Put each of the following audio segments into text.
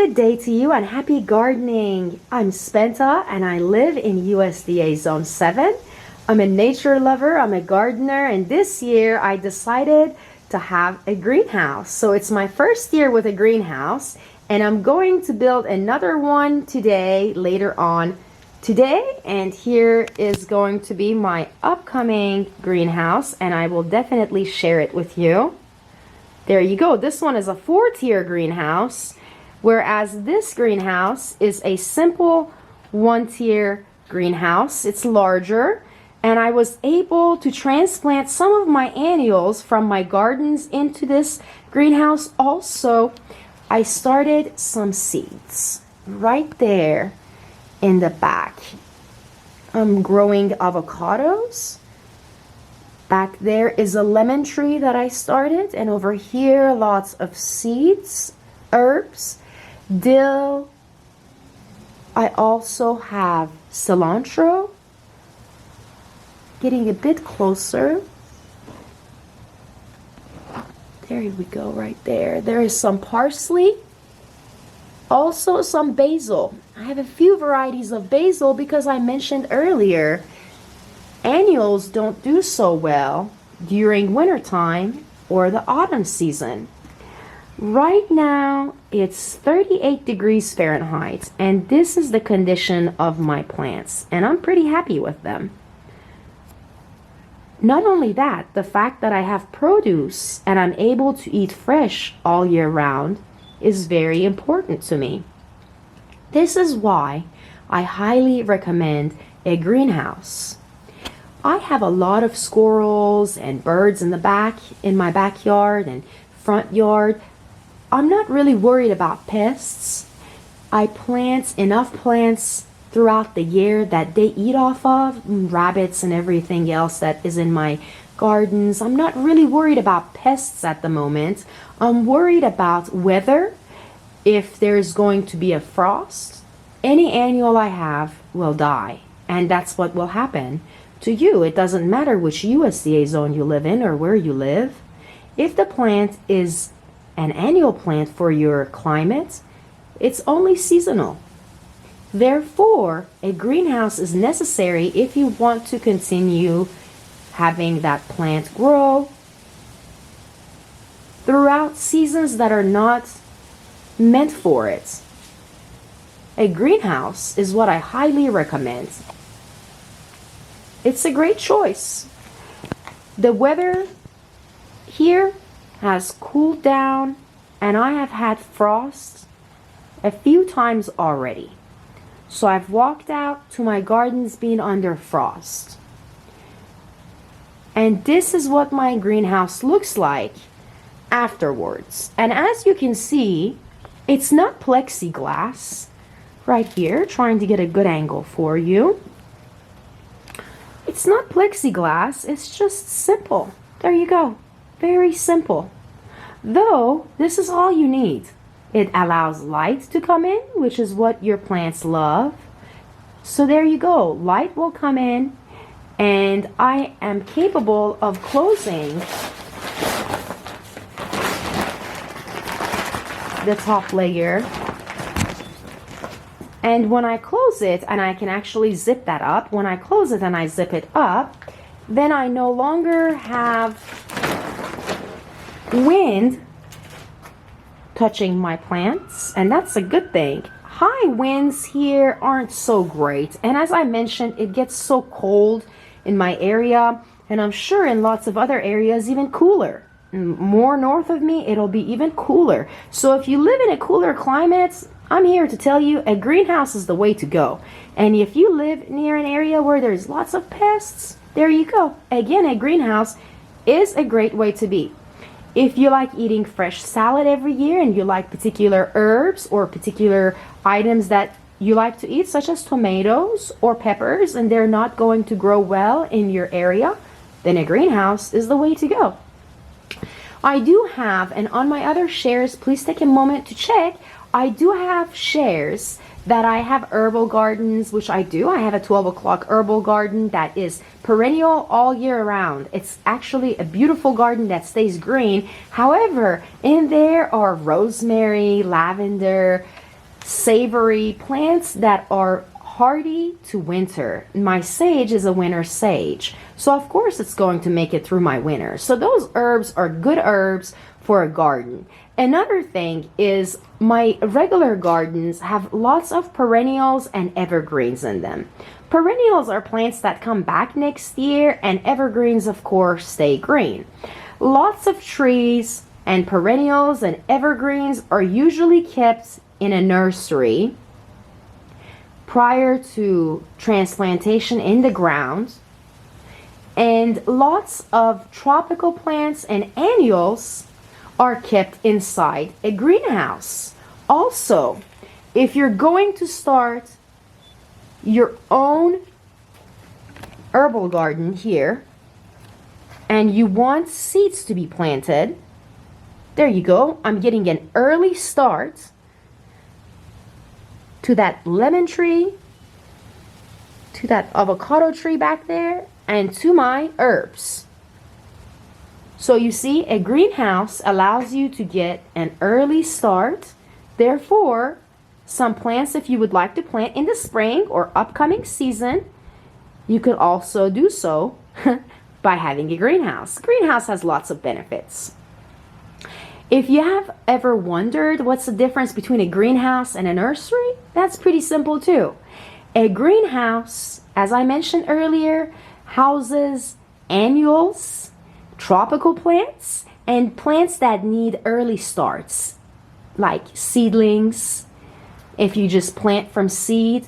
Good day to you and happy gardening. I'm Spenta and I live in USDA Zone 7. I'm a nature lover, I'm a gardener, and this year I decided to have a greenhouse. So it's my first year with a greenhouse and I'm going to build another one today, later on today. And here is going to be my upcoming greenhouse and I will definitely share it with you. There you go. This one is a 4-tier greenhouse, whereas this greenhouse is a simple 1-tier greenhouse. It's larger, and I was able to transplant some of my annuals from my gardens into this greenhouse. Also, I started some seeds right there in the back. I'm growing avocados. Back there is a lemon tree that I started, and over here lots of seeds, herbs, dill. I also have cilantro. Getting a bit closer. There we go, right there. There is some parsley. Also some basil. I have a few varieties of basil because I mentioned earlier, annuals don't do so well during wintertime or the autumn season. Right now, it's 38 degrees Fahrenheit, and this is the condition of my plants, and I'm pretty happy with them. Not only that, the fact that I have produce and I'm able to eat fresh all year round is very important to me. This is why I highly recommend a greenhouse. I have a lot of squirrels and birds in my backyard and front yard. I'm not really worried about pests. I plant enough plants throughout the year that they eat off of, rabbits and everything else that is in my gardens. I'm not really worried about pests at the moment. I'm worried about weather. If there's going to be a frost, any annual I have will die, and that's what will happen to you. It doesn't matter which USDA zone you live in or where you live. If the plant is an annual plant for your climate, it's only seasonal. Therefore, a greenhouse is necessary if you want to continue having that plant grow throughout seasons that are not meant for it. A greenhouse is what I highly recommend. It's a great choice. The weather here has cooled down and I have had frost a few times already. So I've walked out to my gardens being under frost. And this is what my greenhouse looks like afterwards. And as you can see, it's not plexiglass. Right here, trying to get a good angle for you. It's not plexiglass, it's just simple. There you go. Very simple. Though, this is all you need. It allows light to come in, which is what your plants love. So there you go. Light will come in, and I am capable of closing the top layer. And when I close it, and I can actually zip that up, when I close it and I zip it up, then I no longer have wind touching my plants, and that's a good thing. High winds here aren't so great, and as I mentioned, it gets so cold in my area, and I'm sure in lots of other areas even cooler. More north of me, it'll be even cooler. So if you live in a cooler climate, I'm here to tell you a greenhouse is the way to go. And if you live near an area where there's lots of pests, there you go. Again, a greenhouse is a great way to be. If you like eating fresh salad every year and you like particular herbs or particular items that you like to eat, such as tomatoes or peppers, and they're not going to grow well in your area, then a greenhouse is the way to go. I do have, and on my other shares, please take a moment to check, I do have shares that I have herbal gardens, which I do. I have a 12 o'clock herbal garden that is perennial all year round. It's actually a beautiful garden that stays green. However, in there are rosemary, lavender, savory plants that are hardy to winter. My sage is a winter sage, so of course it's going to make it through my winter. So those herbs are good herbs for a garden. Another thing is my regular gardens have lots of perennials and evergreens in them. Perennials are plants that come back next year, and evergreens, of course, stay green. Lots of trees and perennials and evergreens are usually kept in a nursery prior to transplantation in the ground. And lots of tropical plants and annuals are kept inside a greenhouse. Also, if you're going to start your own herbal garden here and you want seeds to be planted, there you go. I'm getting an early start to that lemon tree, to that avocado tree back there, and to my herbs. So you see, a greenhouse allows you to get an early start. Therefore, some plants, if you would like to plant in the spring or upcoming season, you could also do so by having a greenhouse. Greenhouse has lots of benefits. If you have ever wondered what's the difference between a greenhouse and a nursery, that's pretty simple too. A greenhouse, as I mentioned earlier, houses annuals, tropical plants, and plants that need early starts, like seedlings, if you just plant from seed.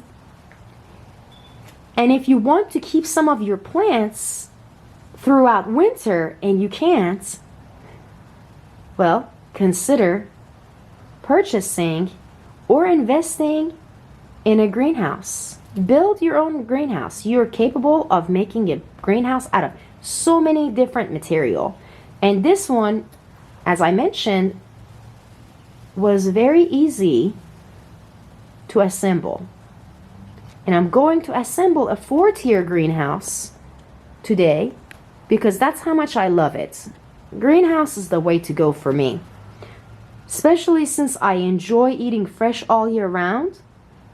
And if you want to keep some of your plants throughout winter and you can't, well, consider purchasing or investing in a greenhouse. Build your own greenhouse. You're capable of making a greenhouse out of so many different material. And this one, as I mentioned, was very easy to assemble. And I'm going to assemble a 4-tier greenhouse today because that's how much I love it. Greenhouse is the way to go for me. Especially since I enjoy eating fresh all year round,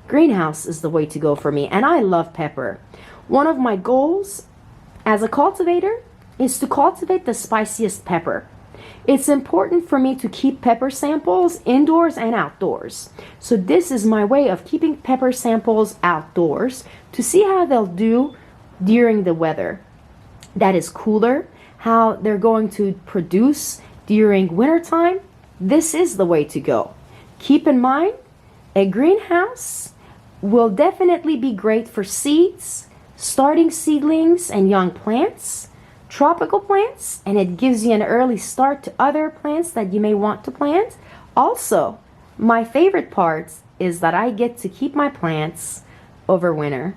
greenhouse is the way to go for me. And I love pepper. One of my goals as a cultivator is to cultivate the spiciest pepper. It's important for me to keep pepper samples indoors and outdoors. So this is my way of keeping pepper samples outdoors to see how they'll do during the weather that is cooler, how they're going to produce during wintertime. This is the way to go. Keep in mind, a greenhouse will definitely be great for seeds, starting seedlings and young plants, tropical plants, and it gives you an early start to other plants that you may want to plant. Also, my favorite part is that I get to keep my plants over winter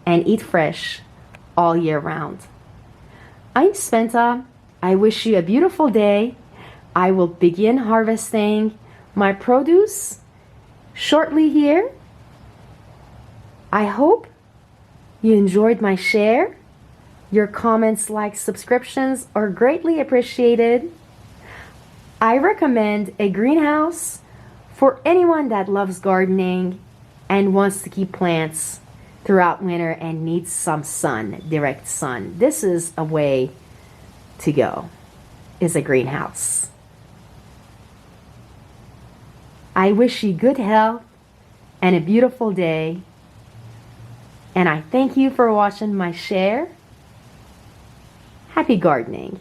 and eat fresh all year round. I'm Spenta. I wish you a beautiful day. I will begin harvesting my produce shortly here. I hope you enjoyed my share. Your comments, likes, subscriptions are greatly appreciated. I recommend a greenhouse for anyone that loves gardening and wants to keep plants throughout winter and needs some sun, direct sun. This is a way to go, is a greenhouse. I wish you good health and a beautiful day. And I thank you for watching my share. Happy gardening.